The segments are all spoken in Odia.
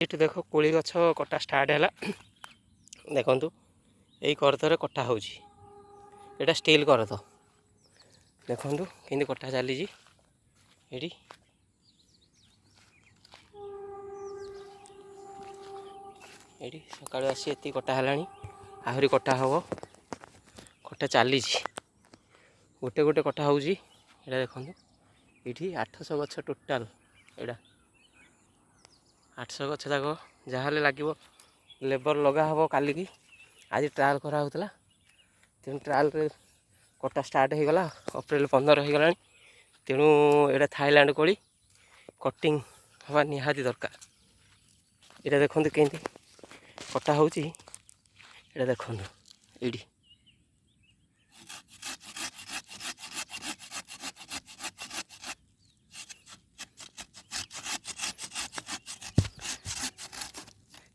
ଏଠି ଦେଖ କୋଳି ଗଛ କଟା ଷ୍ଟାର୍ଟ ହେଲା। ଦେଖନ୍ତୁ ଏଇ କରତରେ କଟା ହେଉଛି। ଏଇଟା ଷ୍ଟିଲ୍ କରତ। ଦେଖନ୍ତୁ କେମିତି କଟା ଚାଲିଛି ଏଠି। ଏଠି ସକାଳୁ ଆସି ଏତିକି କଟା ହେଲାଣି, ଆହୁରି କଟା ହେବ। କଟା ଚାଲିଛି, ଗୋଟେ ଗୋଟେ କଟା ହେଉଛି। ଏଇଟା ଦେଖନ୍ତୁ ଏଇଠି 800 ଗଛ ଟୋଟାଲ୍। ଏଇଟା 800 ଗଛ ଯାକ ଯାହାହେଲେ ଲାଗିବ। ଲେବର ଲଗା ହେବ କାଲିକି। ଆଜି ଟ୍ରାଏଲ୍ କରାହେଉଥିଲା, ତେଣୁ ଟ୍ରାଏଲ୍ରେ କଟା ଷ୍ଟାର୍ଟ ହୋଇଗଲା। ଏପ୍ରିଲ 15 ହୋଇଗଲାଣି। ତେଣୁ ଏଇଟା ଥାଇଲାଣ୍ଡ କୋଳି, କଟିଂ ହେବା ନିହାତି ଦରକାର। ଏଇଟା ଦେଖନ୍ତୁ କେମିତି କଟା ହେଉଛି। ଏଇଟା ଦେଖନ୍ତୁ ଏଇଠି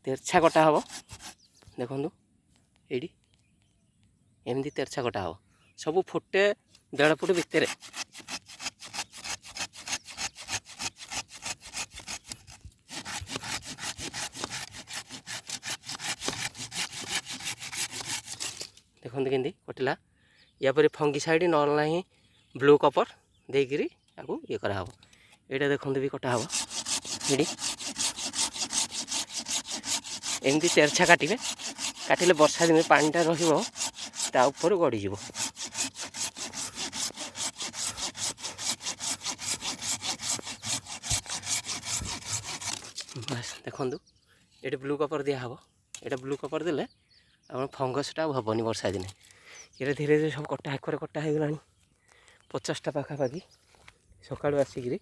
ତେରଛା କଟା ହେବ। ଦେଖନ୍ତୁ ଏଇଠି ଏମିତି ତେରଛା କଟା ହେବ। ସବୁ ଫୁଟେ 1.5 ଫୁଟ ଭିତରେ। ଦେଖନ୍ତୁ କେମିତି କଟିଲା। ୟା ପରେ ଫଙ୍ଗି ସାଇଡ଼୍ ନହେଲେ ନାହିଁ ବ୍ଲୁ କପର୍ ଦେଇକିରି ତାକୁ ଇଏ କରାହେବ। ଏଇଟା ଦେଖନ୍ତୁ ବି କଟା ହେବ। ଏଇଠି ଏମିତି ତେରଛା କାଟିବେ। କାଟିଲେ ବର୍ଷା ଦିନେ ପାଣିଟା ରହିବ, ତା ଉପରୁ ଗଡ଼ିଯିବ। ବାସ୍ ଦେଖନ୍ତୁ ଏଠି ବ୍ଲୁ କପର୍ ଦିଆହେବ। ଏଇଟା ବ୍ଲୁ କପର୍ ଦେଲେ ଆପଣ ଫଙ୍ଗସଟା ଆଉ ହେବନି ବର୍ଷା ଦିନେ। ଏଇଟା ଧୀରେ ଧୀରେ ସବୁ କଟା ହେକରେ କଟା ହେଇଗଲାଣି 50ଟା ପାଖାପାଖି ସକାଳୁ ଆସିକିରି।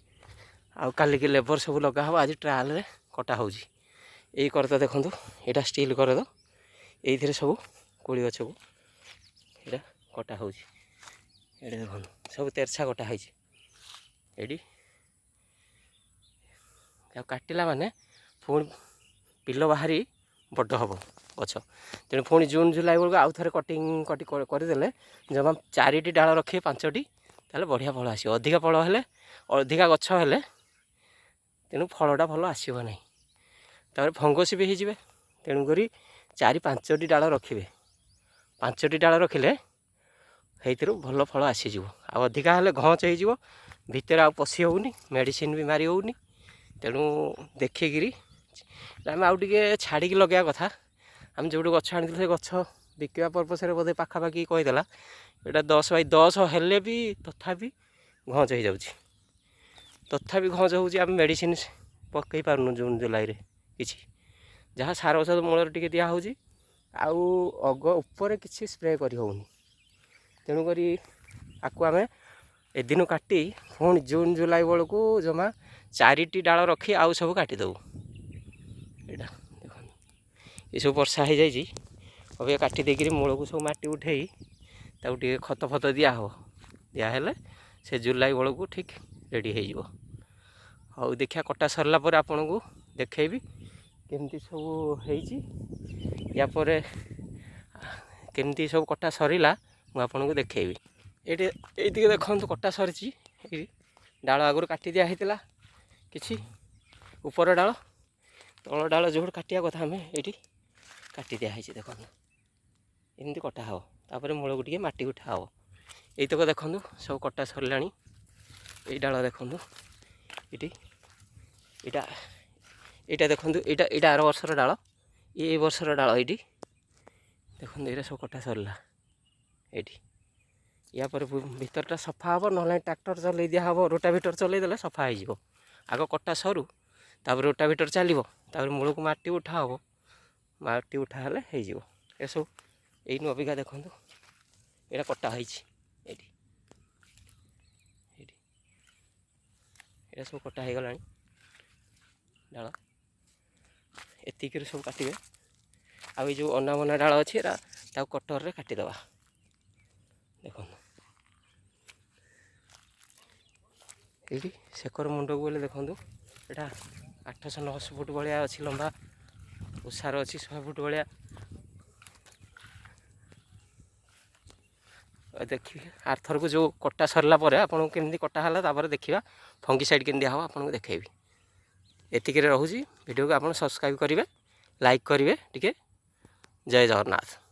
ଆଉ କାଲିକି ଲେବର ସବୁ ଲଗା ହେବ। ଆଜି ଟ୍ରାଏଲ୍ରେ କଟା ହେଉଛି। ଏଇ କରତ ଦେଖନ୍ତୁ, ଏଇଟା ଷ୍ଟିଲ୍ କରତ। ଏଇଥିରେ ସବୁ କୋଳି ଗଛକୁ ଏଇଟା କଟା ହେଉଛି। ଏଇଟା ଦେଖନ୍ତୁ ସବୁ ତେରଛା କଟା ହେଇଛି। ଏଇଠି ଆଉ କାଟିଲା ମାନେ ପୁଣି ପିଲ ବାହାରି ବଡ଼ ହେବ ଗଛ। ତେଣୁ ପୁଣି ଜୁନ୍ ଜୁଲାଇ ବେଳକୁ ଆଉ ଥରେ କଟି କରିଦେଲେ ଜମା 4ଟି ଡାଳ ରଖିବେ, 5ଟି, ତାହେଲେ ବଢ଼ିଆ ଫଳ ଆସିବ। ଅଧିକା ଫଳ ହେଲେ, ଅଧିକା ଗଛ ହେଲେ, ତେଣୁ ଫଳଟା ଭଲ ଆସିବ ନାହିଁ। ତାପରେ ଫଙ୍ଗସ ବି ହେଇଯିବେ। ତେଣୁକରି 4-5ଟି ଡାଳ ରଖିବେ। 5ଟି ଡାଳ ରଖିଲେ ସେଇଥିରୁ ଭଲ ଫଳ ଆସିଯିବ। ଆଉ ଅଧିକା ହେଲେ ଘଞ୍ଚ ହେଇଯିବ, ଭିତରେ ଆଉ ପଶି ହେଉନି, ମେଡ଼ିସିନ୍ ବି ମାରି ହେଉନି। ତେଣୁ ଦେଖିକିରି ଆମେ ଆଉ ଟିକେ ଛାଡ଼ିକି ଲଗାଇବା କଥା। ଆମେ ଯେଉଁଠୁ ଗଛ ଆଣିଥିଲୁ ସେ ଗଛ ବିକିବା ପର୍ପସରେ ବୋଧେ ପାଖାପାଖି କହିଦେଲା। ଏଇଟା 10x10 ହେଲେ ବି ତଥାପି ଘଞ୍ଚ ହେଇଯାଉଛି। ତଥାପି ଘଞ୍ଚ ହେଉଛି। ଆମେ ମେଡ଼ିସିନ୍ ପକାଇ ପାରୁନୁ ଜୁନ୍ ଜୁଲାଇରେ କିଛି। ଯାହା ସାର ଔଷଧ ମୂଳରେ ଟିକେ ଦିଆହେଉଛି, ଆଉ ଅଗ ଉପରେ କିଛି ସ୍ପ୍ରେ କରିହେଉନି। ତେଣୁକରି ଆକୁ ଆମେ ଏଦିନୁ କାଟି ପୁଣି ଜୁନ୍ ଜୁଲାଇ ବେଳକୁ ଜମା 4ଟି ଡାଳ ରଖି ଆଉ ସବୁ କାଟିଦେବୁ। ଏଇଟା ଦେଖନ୍ତୁ ଏସବୁ ବର୍ଷା ହେଇଯାଇଛି। ଅବିକା କାଟି ଦେଇକିରି ମୂଳକୁ ସବୁ ମାଟି ଉଠେଇ ତାକୁ ଟିକେ ଖତ ଫତ ଦିଆହେବ। ଦିଆହେଲେ ସେ ଜୁଲାଇ ବେଳକୁ ଠିକ୍ ରେଡ଼ି ହେଇଯିବ। ହଉ ଦେଖିବା କଟା ସରିଲା ପରେ ଆପଣଙ୍କୁ ଦେଖେଇବି କେମିତି ସବୁ ହେଇଛି। ୟା ପରେ କେମିତି ସବୁ କଟା ସରିଲା ମୁଁ ଆପଣଙ୍କୁ ଦେଖେଇବି। ଏଇଟିକେ ଦେଖନ୍ତୁ କଟା ସରିଛି। ଏଇ ଡାଳ ଆଗରୁ କାଟି ଦିଆ ହେଇଥିଲା କିଛି, ଉପର ଡାଳ, ତଳ ଡାଳ ଯେଉଁଠୁ କାଟିବା କଥା ଆମେ ଏଇଠି କାଟି ଦିଆହେଇଛି। ଦେଖନ୍ତୁ ଏମିତି କଟା ହେବ। ତାପରେ ମୂଳକୁ ଟିକେ ମାଟି ଉଠା ହେବ। ଏଇତକ ଦେଖନ୍ତୁ ସବୁ କଟା ସରିଲାଣି। ଏଇ ଡାଳ ଦେଖନ୍ତୁ ଏଇଠି, ଏଇଟା ଦେଖନ୍ତୁ, ଏଇଟା ଆର ବର୍ଷର ଡାଳ, ଏଇ ବର୍ଷର ଡାଳ। ଏଇଠି ଦେଖନ୍ତୁ ଏଇଟା ସବୁ କଟା ସରିଲା। ଏଇଠି ୟା ପରେ ଭିତରଟା ସଫା ହେବ, ନହେଲେ ଟ୍ରାକ୍ଟର ଚଲେଇ ଦିଆହେବ। ରୋଟାଭିଟର ଚଲେଇ ଦେଲେ ସଫା ହେଇଯିବ। ଆଗ କଟା ସରୁ, ତାପରେ ରୋଟାଭିଟର ଚାଲିବ, ତାପରେ ମୂଳକୁ ମାଟି ଉଠା ହେବ। ମାଟି ଉଠା ହେଲେ ହେଇଯିବ ଏସବୁ। ଏଇନୁ ଅବିକା ଦେଖନ୍ତୁ ଏଇଟା କଟା ହେଇଛି। ଏଇଠି ଏଇଠି ଏଇଟା ସବୁ କଟା ହେଇଗଲାଣି ଡାଳ। ଏତିକିରେ ସବୁ କାଟିବେ। ଆଉ ଏଇ ଯେଉଁ ଅନାବନା ଡାଳ ଅଛି ଏରା ତାକୁ କଟରରେ କାଟିଦେବା। ଦେଖନ୍ତୁ ଏଇଠି ଶେକର ମୁଣ୍ଡକୁ ଗଲେ ଦେଖନ୍ତୁ ଏଇଟା 800-900 ଫୁଟ ଭଳିଆ ଅଛି ଲମ୍ବା। ଓସାର ଅଛି 100 ଫୁଟ ଭଳିଆ। ଦେଖିବେ ଆରଥରକୁ ଯେଉଁ କଟା ସରିଲା ପରେ ଆପଣଙ୍କୁ କେମିତି କଟା ହେଲା, ତାପରେ ଦେଖିବା ଫଙ୍ଗିସାଇଡ଼୍ କେମିତି ଦିଆହେବ ଆପଣଙ୍କୁ ଦେଖେଇବି। ଏତିକିରେ ରହୁଛି। ଭିଡ଼ିଓକୁ ଆପଣ ସବସ୍କ୍ରାଇବ୍ କରିବେ, ଲାଇକ୍ କରିବେ ଟିକେ। ଜୟ ଜଗନ୍ନାଥ।